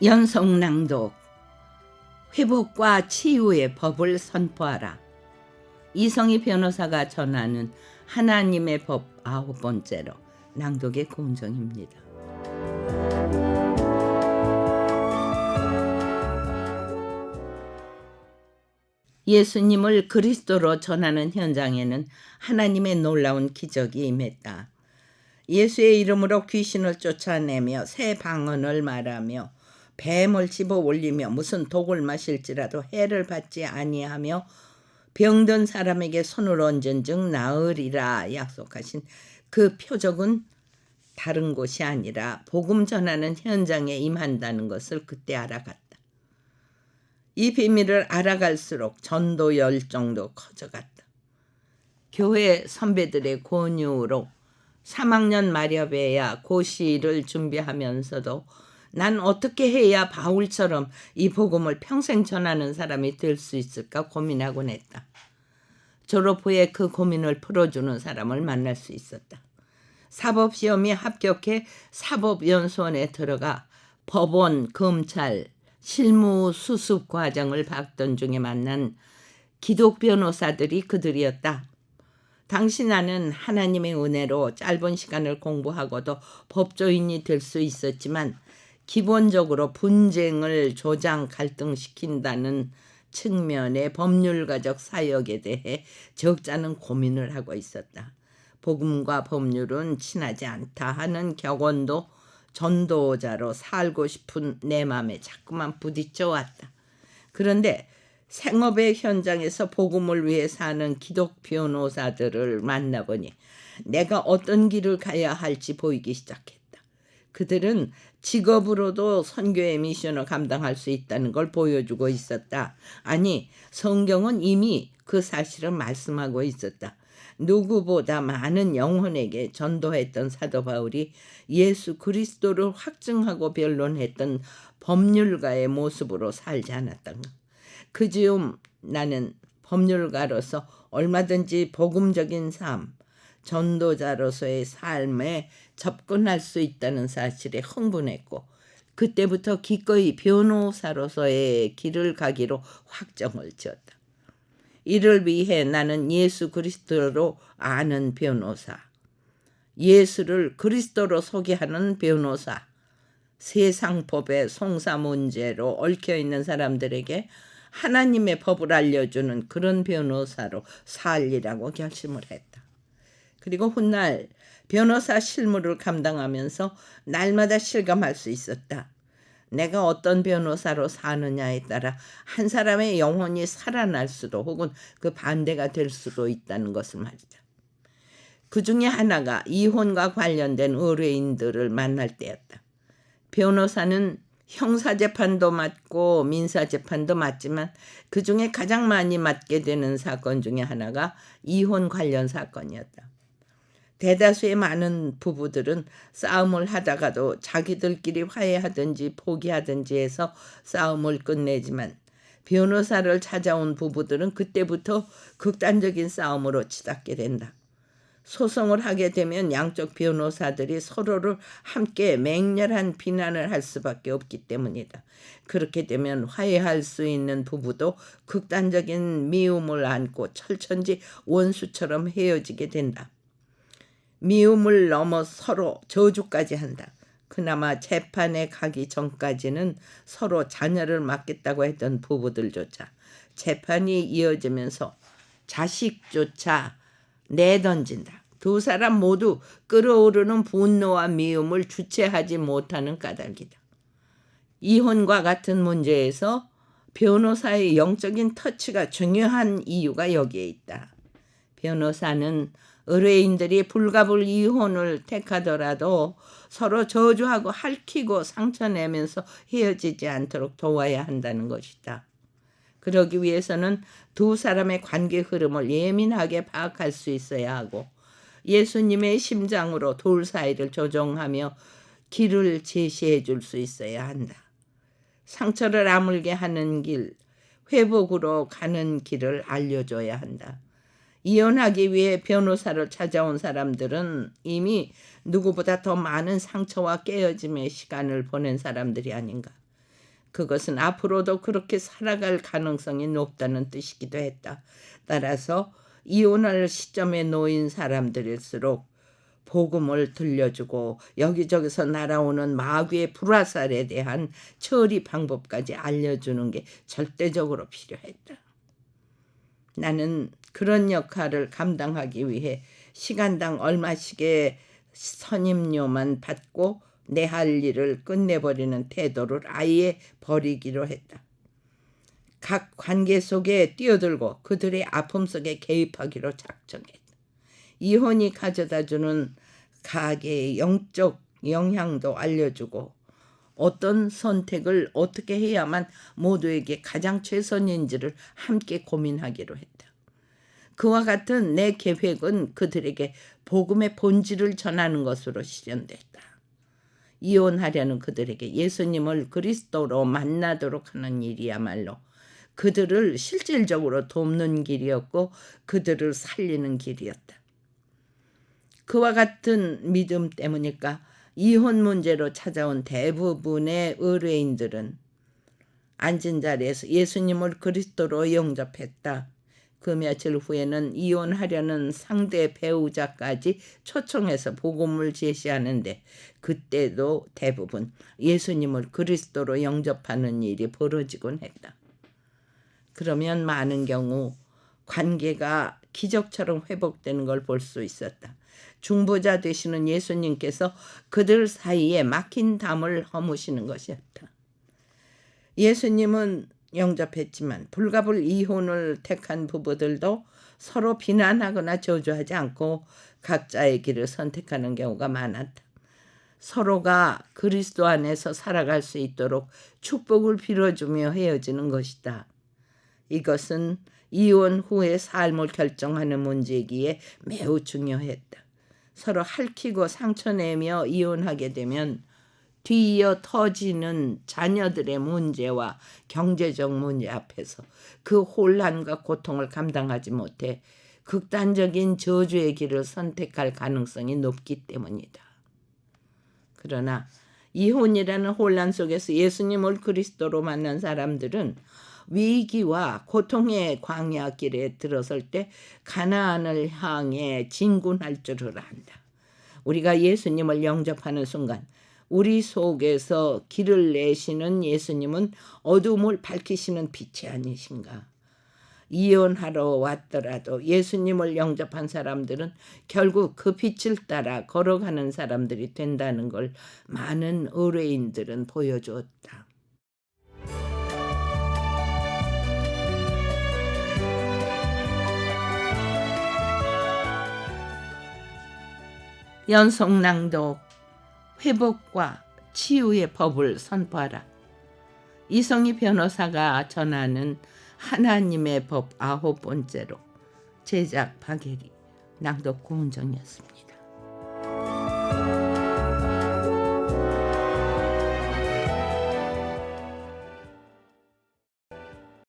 연속낭독. 회복과 치유의 법을 선포하라. 이성희 변호사가 전하는 하나님의 법 9번째로 낭독의 고은정입니다. 예수님을 그리스도로 전하는 현장에는 하나님의 놀라운 기적이 임했다. 예수의 이름으로 귀신을 쫓아내며 새 방언을 말하며 뱀을 집어 올리며 무슨 독을 마실지라도 해를 받지 아니하며 병든 사람에게 손을 얹은 즉 나으리라 약속하신 그 표적은 다른 곳이 아니라 복음 전하는 현장에 임한다는 것을 그때 알아갔다. 이 비밀을 알아갈수록 전도 열정도 커져갔다. 교회 선배들의 권유로 3학년 마렵에야 고시를 준비하면서도 난 어떻게 해야 바울처럼 이 복음을 평생 전하는 사람이 될 수 있을까 고민하곤 했다. 졸업 후에 그 고민을 풀어주는 사람을 만날 수 있었다. 사법시험에 합격해 사법연수원에 들어가 법원, 검찰, 실무 수습 과정을 밟던 중에 만난 기독 변호사들이 그들이었다. 당시 나는 하나님의 은혜로 짧은 시간을 공부하고도 법조인이 될 수 있었지만 기본적으로 분쟁을 조장 갈등시킨다는 측면의 법률가적 사역에 대해 적잖은 고민을 하고 있었다. 복음과 법률은 친하지 않다 하는 격언도 전도자로 살고 싶은 내 마음에 자꾸만 부딪혀 왔다. 그런데 생업의 현장에서 복음을 위해 사는 기독 변호사들을 만나보니 내가 어떤 길을 가야 할지 보이기 시작했다. 그들은 직업으로도 선교의 미션을 감당할 수 있다는 걸 보여주고 있었다. 아니, 성경은 이미 그 사실을 말씀하고 있었다. 누구보다 많은 영혼에게 전도했던 사도 바울이 예수 그리스도를 확증하고 변론했던 법률가의 모습으로 살지 않았던가. 그 즈음 나는 법률가로서 얼마든지 복음적인 삶, 전도자로서의 삶에 접근할 수 있다는 사실에 흥분했고 그때부터 기꺼이 변호사로서의 길을 가기로 확정을 지었다. 이를 위해 나는 예수 그리스도로 아는 변호사, 예수를 그리스도로 소개하는 변호사, 세상법의 송사 문제로 얽혀있는 사람들에게 하나님의 법을 알려주는 그런 변호사로 살리라고 결심을 했다. 그리고 훗날 변호사 실무를 감당하면서 날마다 실감할 수 있었다. 내가 어떤 변호사로 사느냐에 따라 한 사람의 영혼이 살아날 수도 혹은 그 반대가 될 수도 있다는 것을 말이다. 그 중에 하나가 이혼과 관련된 의뢰인들을 만날 때였다. 변호사는 형사재판도 맡고 민사재판도 맡지만 그 중에 가장 많이 맡게 되는 사건 중에 하나가 이혼 관련 사건이었다. 대다수의 많은 부부들은 싸움을 하다가도 자기들끼리 화해하든지 포기하든지 해서 싸움을 끝내지만 변호사를 찾아온 부부들은 그때부터 극단적인 싸움으로 치닫게 된다. 소송을 하게 되면 양쪽 변호사들이 서로를 함께 맹렬한 비난을 할 수밖에 없기 때문이다. 그렇게 되면 화해할 수 있는 부부도 극단적인 미움을 안고 철천지 원수처럼 헤어지게 된다. 미움을 넘어 서로 저주까지 한다. 그나마 재판에 가기 전까지는 서로 자녀를 맡겠다고 했던 부부들조차 재판이 이어지면서 자식조차 내던진다. 두 사람 모두 끓어오르는 분노와 미움을 주체하지 못하는 까닭이다. 이혼과 같은 문제에서 변호사의 영적인 터치가 중요한 이유가 여기에 있다. 변호사는 의뢰인들이 불가불 이혼을 택하더라도 서로 저주하고 핥히고 상처내면서 헤어지지 않도록 도와야 한다는 것이다. 그러기 위해서는 두 사람의 관계 흐름을 예민하게 파악할 수 있어야 하고 예수님의 심장으로 둘 사이를 조정하며 길을 제시해 줄 수 있어야 한다. 상처를 아물게 하는 길, 회복으로 가는 길을 알려줘야 한다. 이혼하기 위해 변호사를 찾아온 사람들은 이미 누구보다 더 많은 상처와 깨어짐의 시간을 보낸 사람들이 아닌가. 그것은 앞으로도 그렇게 살아갈 가능성이 높다는 뜻이기도 했다. 따라서 이혼할 시점에 놓인 사람들일수록 복음을 들려주고 여기저기서 날아오는 마귀의 불화살에 대한 처리 방법까지 알려주는 게 절대적으로 필요했다. 나는 그런 역할을 감당하기 위해 시간당 얼마씩의 선임료만 받고 내 할 일을 끝내버리는 태도를 아예 버리기로 했다. 각 관계 속에 뛰어들고 그들의 아픔 속에 개입하기로 작정했다. 이혼이 가져다주는 가계의 영적 영향도 알려주고 어떤 선택을 어떻게 해야만 모두에게 가장 최선인지를 함께 고민하기로 했다. 그와 같은 내 계획은 그들에게 복음의 본질을 전하는 것으로 실현됐다. 이혼하려는 그들에게 예수님을 그리스도로 만나도록 하는 일이야말로 그들을 실질적으로 돕는 길이었고 그들을 살리는 길이었다. 그와 같은 믿음 때문일까 이혼 문제로 찾아온 대부분의 의뢰인들은 앉은 자리에서 예수님을 그리스도로 영접했다. 그 며칠 후에는 이혼하려는 상대 배우자까지 초청해서 복음을 제시하는데 그때도 대부분 예수님을 그리스도로 영접하는 일이 벌어지곤 했다. 그러면 많은 경우 관계가 기적처럼 회복되는 걸 볼 수 있었다. 중보자 되시는 예수님께서 그들 사이에 막힌 담을 허무시는 것이었다. 예수님은 영접했지만 불가불 이혼을 택한 부부들도 서로 비난하거나 저주하지 않고 각자의 길을 선택하는 경우가 많았다. 서로가 그리스도 안에서 살아갈 수 있도록 축복을 빌어주며 헤어지는 것이다. 이것은 이혼 후의 삶을 결정하는 문제이기에 매우 중요했다. 서로 핥히고 상처내며 이혼하게 되면 뒤이어 터지는 자녀들의 문제와 경제적 문제 앞에서 그 혼란과 고통을 감당하지 못해 극단적인 저주의 길을 선택할 가능성이 높기 때문이다. 그러나 이혼이라는 혼란 속에서 예수님을 그리스도로 만난 사람들은 위기와 고통의 광야길에 들어설 때 가나안을 향해 진군할 줄을 안다. 우리가 예수님을 영접하는 순간 우리 속에서 길을 내시는 예수님은 어둠을 밝히시는 빛이 아니신가. 이혼하러 왔더라도 예수님을 영접한 사람들은 결국 그 빛을 따라 걸어가는 사람들이 된다는 걸 많은 의뢰인들은 보여주었다. 연속 낭독. 회복과 치유의 법을 선포하라. 이성희 변호사가 전하는 하나님의 법 9번째로 제작 박예리, 낭독 고은정이었습니다.